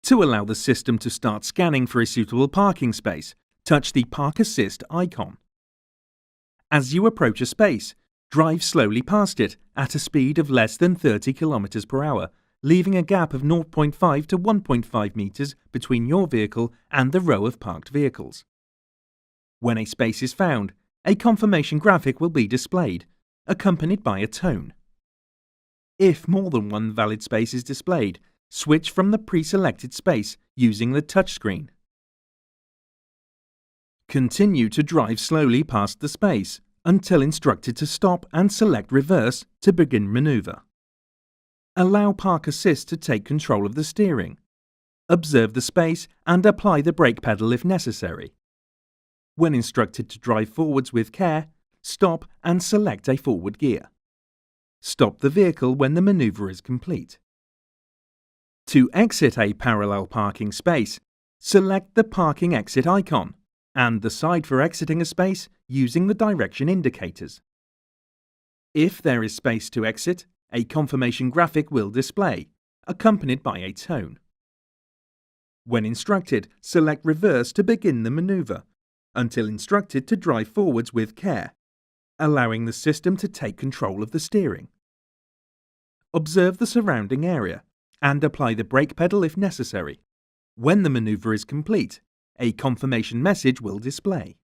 To allow the system to start scanning for a suitable parking space, touch the Park Assist icon. As you approach a space, drive slowly past it at a speed of less than 30 km per hour, leaving a gap of 0.5 to 1.5 meters between your vehicle and the row of parked vehicles. When a space is found, a confirmation graphic will be displayed, accompanied by a tone. If more than one valid space is displayed, switch from the pre-selected space using the touchscreen. Continue to drive slowly past the space until instructed to stop and select reverse to begin maneuver. Allow Park Assist to take control of the steering. Observe the space and apply the brake pedal if necessary. When instructed to drive forwards with care, stop and select a forward gear. Stop the vehicle when the maneuver is complete. To exit a parallel parking space, select the parking exit icon and the side for exiting a space using the direction indicators. If there is space to exit, a confirmation graphic will display, accompanied by a tone. When instructed, select reverse to begin the maneuver, until instructed to drive forwards with care, allowing the system to take control of the steering. Observe the surrounding area and apply the brake pedal if necessary. When the maneuver is complete, a confirmation message will display.